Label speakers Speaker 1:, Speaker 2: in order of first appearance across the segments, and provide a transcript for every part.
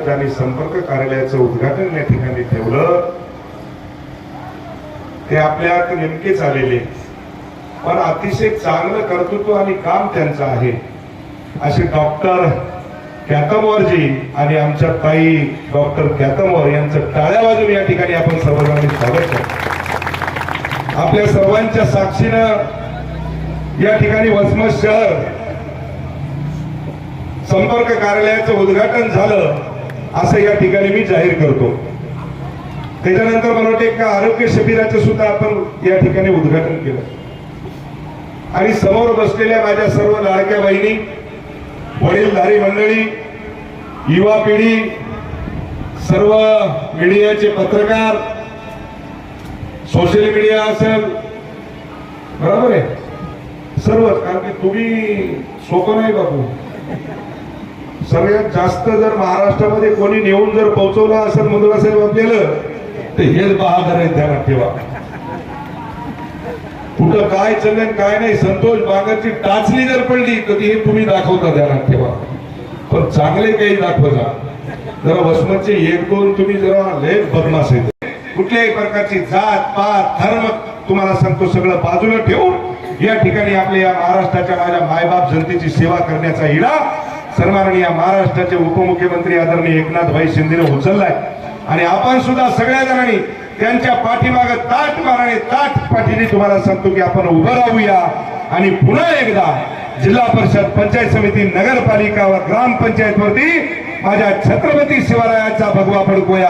Speaker 1: ज्यांनी संपर्क कार्यालयाचं उद्घाटन या ठिकाणी ठेवलं ते आपल्यात नेमकेच आलेले, पण अतिशय चांगलं कर्तृत्व आणि काम त्यांचं आहे असे डॉक्टर कॅतमोरजी आणि आमच्या ताई डॉक्टर कॅतमोर यांचं टाळ्या वाजून या ठिकाणी आपण सर्वजणांनी स्वागत करतो। आपल्या सर्वांच्या साक्षीनं या ठिकाणी वसमत शहर संपर्क कार्यालयाचं उद्घाटन झालं असं या ठिकाणी मी जाहीर करतो। त्याच्यानंतर मला वाटतं एका आरोग्य शिबिराचं सुद्धा आपण या ठिकाणी उद्घाटन केलं आणि समोर बसलेल्या माझ्या सर्व लाडक्या बहिणी, वडीलधारी मंडळी, युवा पिढी, सर्व मीडियाचे पत्रकार, सोशल मीडिया असेल, बरोबर आहे सर्वच, कारण की तुम्ही सोपं नाही बापू। सगळ्यात जास्त जर महाराष्ट्रामध्ये कोणी नेऊन जर पोहोचवलं असेल मुद्रा साहेब आपल्याला, तर हेच बहादर आहे, ध्यानात ठेवा। कुठं काय चाललंय काय नाही, संतोष बागाची टाचणी जर पडली तर ती तुम्ही दाखवता, ध्यानात ठेवा। पण चांगले काही दाखवता, जरा वसमतचे एक दोन तुम्ही जरा लय बदमाश आहेत। कुठल्याही प्रकारची जात पात धर्म तुम्हाला सांगतो सगळं बाजूला ठेवून या ठिकाणी आपल्या या महाराष्ट्राच्या माझ्या मायबाप जनतेची सेवा करण्याचा इडा सन्माननीय महाराष्ट्राचे उपमुख्यमंत्री आदरणीय एकनाथभाई शिंदेने उचललाय आणि आपण सुद्धा सगळ्या जणांनी त्यांच्या पाठीमागे ताट पाठीने तुम्हाला सांगतो की आपण उभं राहूया आणि पुन्हा एकदा जिल्हा परिषद, पंचायत समिती, नगरपालिका व ग्रामपंचायत वरती माझ्या छत्रपती शिवरायाचा भगवा फडकूया।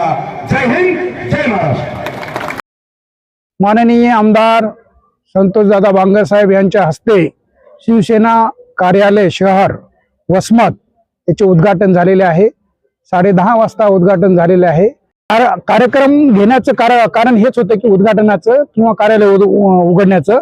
Speaker 1: जय हिंद, जय महाराष्ट्र।
Speaker 2: माननीय आमदार संतोषदादा बांगर साहेब यांच्या हस्ते शिवसेना कार्यालय शहर वसमत याचे उद्घाटन झालेले आहे। 10:30 वाजता उद्घाटन झालेले आहे। कार्यक्रम घेण्याचं कारण हेच होतं की उद्घाटनाचं किंवा कार्यालय उघडण्याचं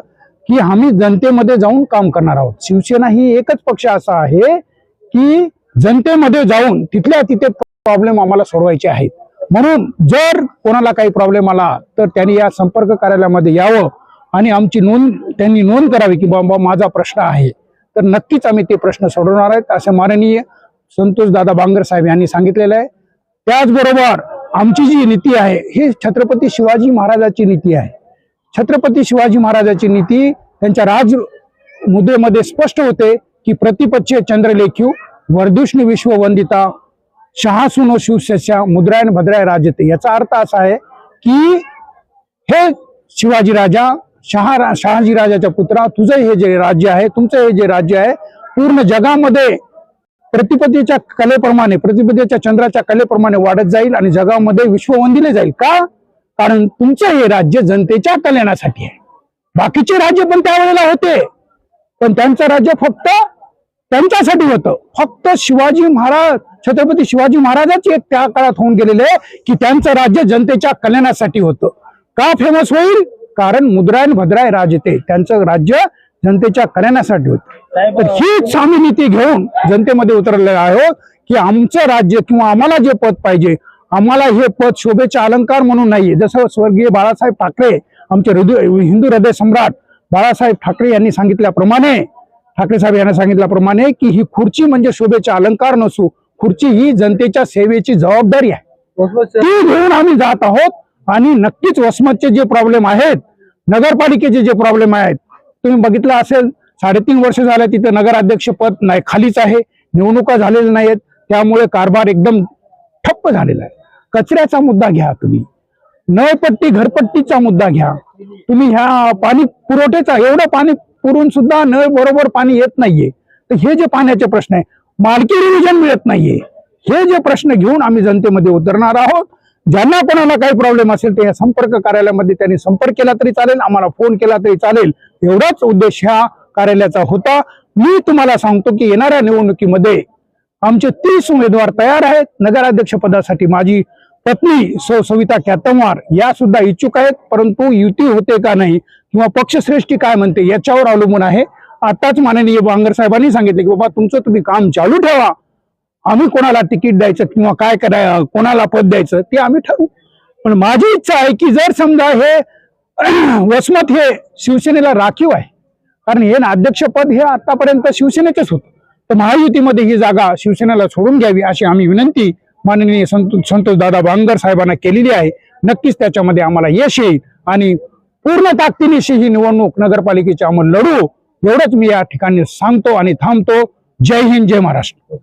Speaker 2: की आम्ही जनतेमध्ये जाऊन काम करणार आहोत। शिवसेना ही एकच पक्ष असा आहे की जनतेमध्ये जाऊन तिथल्या तिथे प्रॉब्लेम आम्हाला सोडवायचे आहेत। म्हणून जर कोणाला काही प्रॉब्लेम आला तर त्यांनी या संपर्क कार्यालयामध्ये यावं आणि आमची त्यांनी नोंद करावी की बाबा माझा प्रश्न आहे, तर नक्कीच आम्ही ते प्रश्न सोडवणार आहेत असं माननीय संतोषदादा बांगर साहेब यांनी सांगितलेलं आहे। त्याचबरोबर आमची जी नीती आहे ही छत्रपती शिवाजी महाराजांची नीती आहे। छत्रपती शिवाजी महाराजांची नीती त्यांच्या राज मुद्रेमध्ये स्पष्ट होते की प्रतिपच्छ चंद्रलेख्यू वर्धुष्णी विश्ववंदिता शहासुनो शिवशस्या मुद्रायण भद्राय राजते। याचा अर्थ असा आहे की हे शिवाजी राजा शहाजी राजाच्या पुत्रा, तुझं हे जे राज्य आहे, तुमचं हे जे राज्य आहे पूर्ण जगामध्ये प्रतिपदेच्या कलेप्रमाणे, प्रतिपदेच्या चंद्राच्या कलेप्रमाणे वाढत जाईल आणि जगामध्ये विश्ववंदिले जाईल। का? कारण तुमचं हे राज्य जनतेच्या कल्याणासाठी आहे। बाकीचे राज्य पण त्यावेळेला होते, पण त्यांचं राज्य फक्त त्यांच्यासाठी होतं। फक्त शिवाजी महाराज, छत्रपती शिवाजी महाराजच एक त्या काळात होऊन गेलेले की त्यांचं राज्य जनतेच्या कल्याणासाठी होतं। का फेमस होईल? कारण मुद्रायण भद्राय राजते, त्यांचं राज्य जनतेच्या कल्याणासाठी होतं। तर हीच आम्ही नीती घेऊन जनतेमध्ये उतरलेलो आहोत की आमचं राज्य किंवा आम्हाला जे पद पाहिजे, आम्हाला हे पद शोभेचे अलंकार म्हणून नाहीये। जसं स्वर्गीय बाळासाहेब ठाकरे, आमचे हिंदू हृदय सम्राट बाळासाहेब ठाकरे यांनी सांगितल्याप्रमाणे, ठाकरे साहेब यांनी सांगितल्याप्रमाणे की ही खुर्ची म्हणजे शोभेचे अलंकार नसू, खुर्ची ही जनतेच्या सेवेची जबाबदारी आहे, ती घेऊन आम्ही जात आहोत। आणि नक्कीच वसमतचे जे प्रॉब्लेम आहेत, नगरपालिकेचे जे प्रॉब्लेम आहेत, तुम्ही बघितलं असेल 3.5 वर्ष झाले तिथे नगराध्यक्ष पद नाही, खालीच आहे, निवडणुका झालेल्या नाहीत, त्यामुळे कारभार एकदम ठप्प झालेला आहे। कचऱ्याचा मुद्दा घ्या, तुम्ही नळपट्टी घरपट्टीचा मुद्दा घ्या, तुम्ही ह्या पाणी पुरवठ्याचा, एवढं पाणी पुरून सुद्धा नळ बरोबर पाणी येत नाहीये, तर हे जे पाण्याचे प्रश्न आहे, मालकी डिव्हिजन मिळत नाहीये, हे जे प्रश्न घेऊन आम्ही जनतेमध्ये उतरणार आहोत। ज्यांना कोणाला काही प्रॉब्लेम असेल ते या संपर्क कार्यालयामध्ये त्यांनी संपर्क केला तरी चालेल, आम्हाला फोन केला तरी चालेल, एवढाच उद्देश ह्या कार्यालयाचा होता। मी तुम्हाला सांगतो की येणाऱ्या निवडणुकीमध्ये आमचे 30 उमेदवार तयार आहेत। नगराध्यक्ष पदासाठी माझी पत्नी सविता कॅतमवार या सुद्धा इच्छुक आहेत, परंतु युती होते का नाही किंवा पक्षश्रेष्ठी काय म्हणते याच्यावर अवलंबून आहे। आताच माननीय बांगर साहेबांनी सांगितले की बाबा तुमचं तुम्ही काम चालू ठेवा, आम्ही कोणाला तिकीट द्यायचं किंवा काय करायचं, कोणाला पद द्यायचं ते आम्ही ठरवू। पण माझी इच्छा आहे की जर समजा हे वसमत हे शिवसेनेला राखीव आहे, कारण हे अध्यक्षपद हे आतापर्यंत शिवसेनेचेच होतं, तर महायुतीमध्ये ही जागा शिवसेनेला सोडून घ्यावी अशी आम्ही विनंती माननीय संतोष दादा बांगर साहेबांना केलेली आहे. नक्कीच त्याच्यामध्ये आम्हाला यश येईल आणि पूर्ण ताकदीनिशी ही निवडणूक नगरपालिकेची आम्ही लढू, एवढंच मी या ठिकाणी सांगतो आणि थांबतो. जय हिंद, जय महाराष्ट्र.